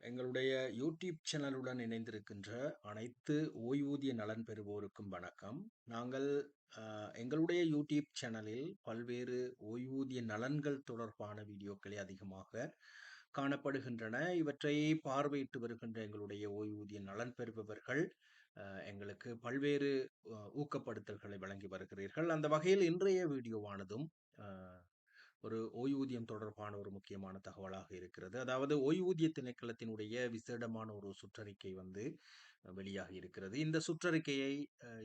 எங்களுடைய யூடியூப் சேனலுடன் இணைந்திருக்கின்ற அனைத்து ஓய்வூதிய நலன் பெறுவோருக்கும் வணக்கம். நாங்கள் எங்களுடைய யூடியூப் சேனலில் பல்வேறு ஓய்வூதிய நலன்கள் தொடர்பான வீடியோக்களை அதிகமாக காணப்படுகின்றன. இவற்றை பார்வையிட்டு வருகின்ற எங்களுடைய ஓய்வூதிய நலன் பெறுபவர்கள் எங்களுக்கு பல்வேறு ஊக்கப்படுத்தல்களை வழங்கி வருகிறீர்கள். அந்த வகையில் இன்றைய வீடியோவானதும் ஒரு ஓய்வூதியம் தொடர்பான ஒரு முக்கியமான தகவலாக இருக்கிறது. அதாவது ஓய்வூதிய திணைக்களத்தினுடைய விசேடமான ஒரு சுற்றறிக்கை வெளியாகி இருக்கிறது. இந்த சுற்றறிக்கையை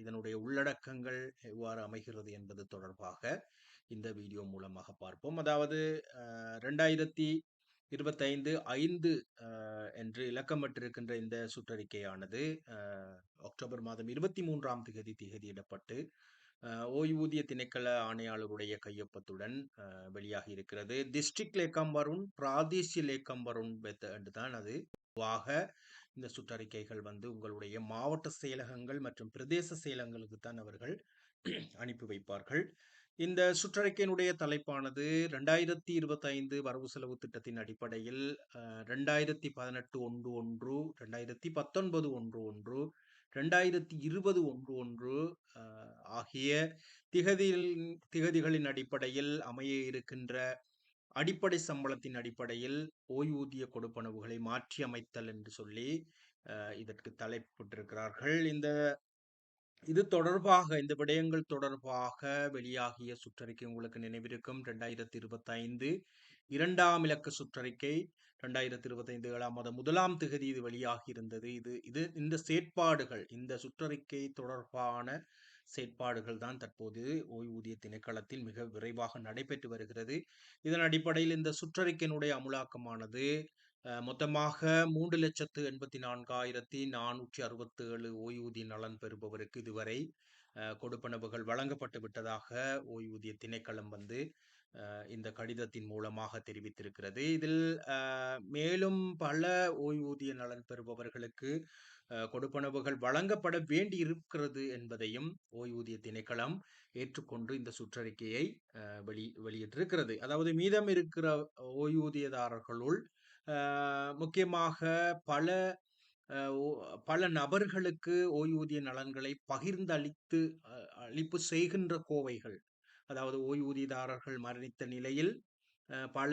இதனுடைய உள்ளடக்கங்கள் எவ்வாறு அமைகிறது என்பது தொடர்பாக இந்த வீடியோ மூலமாக பார்ப்போம். அதாவது 2025/5 என்று இலக்கமிட்டிருக்கின்ற இந்த சுற்றறிக்கையானது அக்டோபர் மாதம் 23ஆம் திகதியிடப்பட்டு ஓய்வூதிய திணைக்கள ஆணையாளருடைய கையொப்பத்துடன் வெளியாகி இருக்கிறது. டிஸ்ட்ரிக்ட் லேக்கம் வருண், பிராதேசிய லேக்கம் வருண் என்று தான் அது பொதுவாக இந்த சுற்றறிக்கைகள் உங்களுடைய மாவட்ட செயலகங்கள் மற்றும் பிரதேச செயலகங்களுக்கு தான் அவர்கள் அனுப்பி வைப்பார்கள். இந்த சுற்றறிக்கையினுடைய தலைப்பானது 2025 வரவு செலவு திட்டத்தின் அடிப்படையில் 2018/11, 2019/11, 2020/11 ஆகிய திகதிகளின் அடிப்படையில் அமைய இருக்கின்ற அடிப்படை சம்பளத்தின் அடிப்படையில் ஓய்வூதிய கொடுப்பனவுகளை மாற்றி அமைத்தல் என்று சொல்லி இதற்கு தலைப்பிட்டிருக்கிறார்கள். இது தொடர்பாக இந்த விடயங்கள் தொடர்பாக வெளியாகிய சுற்றறிக்கை உங்களுக்கு நினைவிருக்கும். 2025 2ஆம் இலக்க சுற்றறிக்கை 2025 7ஆம் மாதம் 1ஆம் திகதி இது வெளியாகி இருந்தது. இந்த செயற்பாடுகள், இந்த சுற்றறிக்கை தொடர்பான செயற்பாடுகள் தான் தற்போது ஓய்வூதிய திணைக்களத்தில் மிக விரைவாக நடைபெற்று வருகிறது. இதன் அடிப்படையில் இந்த சுற்றறிக்கையினுடைய அமுலாக்கமானது மொத்தமாக 3,84,467 ஓய்வூதிய நலன் பெறுபவருக்கு இதுவரை கொடுப்பனவுகள் வழங்கப்பட்டு விட்டதாக ஓய்வூதிய திணைக்களம் இந்த கடிதத்தின் மூலமாக தெரிவித்திருக்கிறது. இதில் மேலும் பல ஓய்வூதிய நலன் பெறுபவர்களுக்கு கொடுப்பனவுகள் வழங்கப்பட வேண்டி இருக்கிறது என்பதையும் ஓய்வூதிய திணைக்களம் ஏற்றுக்கொண்டு இந்த சுற்றறிக்கையை வெளியிட்டிருக்கிறது. அதாவது மீதம் இருக்கிற ஓய்வூதியதாரர்களுள் முக்கியமாக பல நபர்களுக்கு ஓய்வூதிய நலன்களை அளிப்பு செய்கின்ற கோவைகள், அதாவது ஓய்வூதியதாரர்கள் மரணித்த நிலையில் பல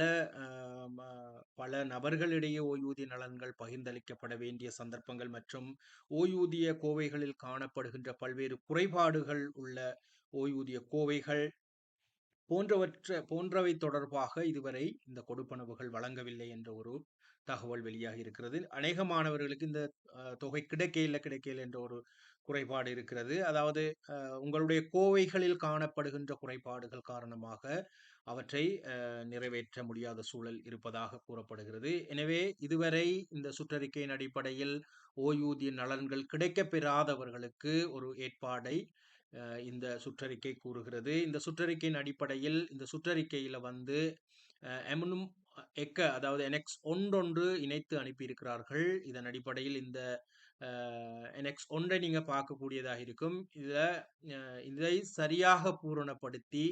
நபர்களிடையே ஓய்வூதிய நலன்கள் பகிர்ந்தளிக்கப்பட வேண்டிய சந்தர்ப்பங்கள் மற்றும் ஓய்வூதிய கோவைகளில் காணப்படுகின்ற பல்வேறு குறைபாடுகள் உள்ள ஓய்வூதிய கோவைகள் போன்றவை தொடர்பாக இதுவரை இந்த கொடுப்பனவுகள் வழங்கவில்லை என்ற ஒரு தகவல் வெளியாகி இருக்கிறது. அநேக மாணவர்களுக்கு இந்த தொகை கிடைக்கல என்ற ஒரு குறைபாடு இருக்கிறது. அதாவது உங்களுடைய கோவைகளில் காணப்படுகின்ற குறைபாடுகள் காரணமாக அவற்றை நிறைவேற்ற முடியாத சூழல் இருப்பதாக கூறப்படுகிறது. எனவே இதுவரை இந்த சுற்றறிக்கையின் அடிப்படையில் ஓய்வூதிய நலன்கள் கிடைக்கப்பெறாதவர்களுக்கு ஒரு ஏற்பாடை இந்த சுற்றறிக்கை கூறுகிறது. இந்த சுற்றறிக்கையின் அடிப்படையில் இந்த சுற்றறிக்கையில எமனும் அதாவது என்எக்ஸ் ஒன்றொன்று இணைத்து அனுப்பியிருக்கிறார்கள். இதன் அடிப்படையில் இந்த என்எக்ஸ் ஒன்றை நீங்க பார்க்கக்கூடியதாக இருக்கும். இதை சரியாக பூரணப்படுத்தி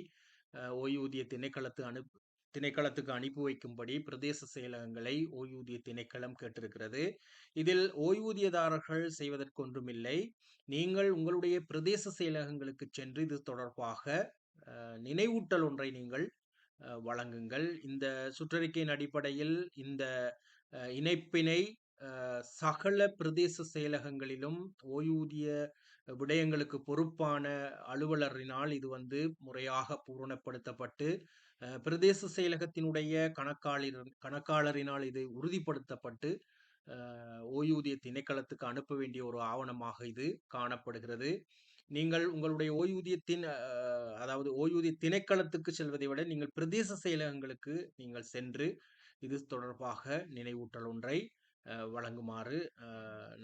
ஓய்வூதிய திணைக்களத்துக்கு அனுப்பி வைக்கும்படி பிரதேச செயலகங்களை ஓய்வூதிய திணைக்களம் கேட்டிருக்கிறது. இதில் ஓய்வூதியதாரர்கள் செய்வதற்கு ஒன்றுமில்லை. நீங்கள் உங்களுடைய பிரதேச செயலகங்களுக்கு சென்று இது தொடர்பாக நினைவூட்டல் ஒன்றை நீங்கள் வழங்குங்கள். இந்த சுற்றறிக்கையின் அடிப்படையில் இந்த இணைப்பினை சகல பிரதேச செயலகங்களிலும் ஓய்வூதிய விடயங்களுக்கு பொறுப்பான அலுவலரினால் இது முறையாக பூரணப்படுத்தப்பட்டு பிரதேச செயலகத்தினுடைய கணக்காளரினால் இது உறுதிப்படுத்தப்பட்டு ஓய்வூதிய திணைக்களத்துக்கு அனுப்ப வேண்டிய ஒரு ஆவணமாக இது காணப்படுகிறது. நீங்கள் உங்களுடைய அதாவது ஓய்வூதிய திணைக்களத்துக்கு செல்வதை விட நீங்கள் பிரதேச செயலகங்களுக்கு நீங்கள் சென்று இது தொடர்பாக நினைவூட்டல் ஒன்றை வழங்குமாறு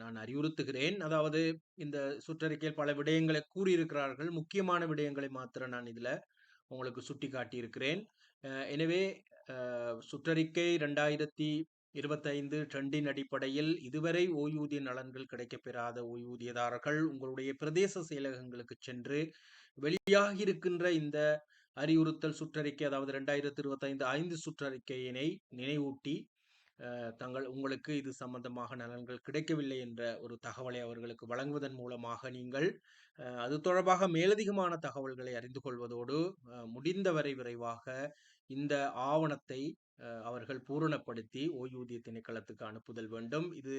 நான் அறிவுறுத்துகிறேன். அதாவது இந்த சுற்றறிக்கையில் பல விடயங்களை கூறியிருக்கிறார்கள். முக்கியமான விடயங்களை மாத்திரம் நான் இதுல உங்களுக்கு சுட்டி காட்டியிருக்கிறேன். எனவே சுற்றறிக்கை 2025 ட்ரெண்டின் அடிப்படையில் இதுவரை ஓய்வூதிய நலன்கள் கிடைக்கப்பெறாத ஓய்வூதியதாரர்கள் உங்களுடைய பிரதேச செயலகங்களுக்கு சென்று வெளியாகி இருக்கின்ற இந்த அறிவுறுத்தல் சுற்றறிக்கை, அதாவது 2025/5 சுற்றறிக்கையினை நினைவூட்டி உங்களுக்கு இது சம்பந்தமாக நலன்கள் கிடைக்கவில்லை என்ற ஒரு தகவலை அவர்களுக்கு வழங்குவதன் மூலமாக நீங்கள் அது தொடர்பாக மேலதிகமான தகவல்களை அறிந்து கொள்வதோடு முடிந்தவரை விரைவாக இந்த ஆவணத்தை அவர்கள் பூரணப்படுத்தி ஓய்வூதிய திணைக்களத்துக்கு அனுப்புதல் வேண்டும். இது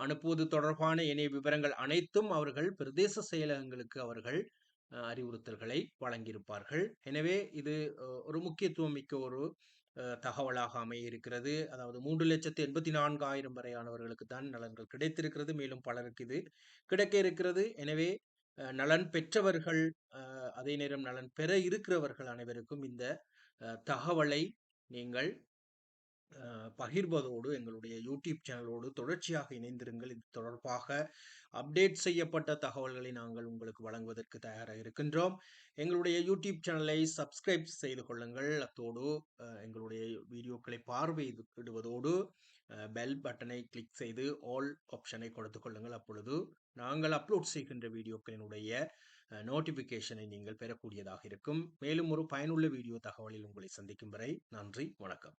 அனுப்புவது தொடர்பான இணைய விவரங்கள் அனைத்தும் அவர்கள் பிரதேச செயலகங்களுக்கு அவர்கள் அறிவுறுத்தல்களை வழங்கியிருப்பார்கள். எனவே இது ஒரு முக்கியத்துவம் மிக்க ஒரு தகவலாக அமைய இருக்கிறது. அதாவது 3,84,000 வரையானவர்களுக்கு தான் நலன்கள் கிடைத்திருக்கிறது. மேலும் பலருக்கு இது கிடைக்க இருக்கிறது. எனவே நலன் பெற்றவர்கள் அதே நேரம் நலன் பெற இருக்கிறவர்கள் அனைவருக்கும் இந்த தகவலை நீங்கள் பகிர்வதோடு எங்களுடைய யூடியூப் சேனலோடு தொடர்ச்சியாக இணைந்திருங்கள். இது தொடர்பாக அப்டேட் செய்யப்பட்ட தகவல்களை நாங்கள் உங்களுக்கு வழங்குவதற்கு தயாராக இருக்கின்றோம். எங்களுடைய யூடியூப் சேனலை சப்ஸ்கிரைப் செய்து கொள்ளுங்கள். அத்தோடு எங்களுடைய வீடியோக்களை பார்வையிடுவதோடு பெல் பட்டனை கிளிக் செய்து ஆல் ஆப்ஷனை கொடுத்துக் கொள்ளுங்கள். அப்பொழுது நாங்கள் அப்லோட் செய்கின்ற வீடியோக்களினுடைய நோட்டிபிகேஷனை நீங்கள் பெறக்கூடியதாக இருக்கும். மேலும் ஒரு பயனுள்ள வீடியோ தகவலில் உங்களை சந்திக்கும் வரை நன்றி, வணக்கம்.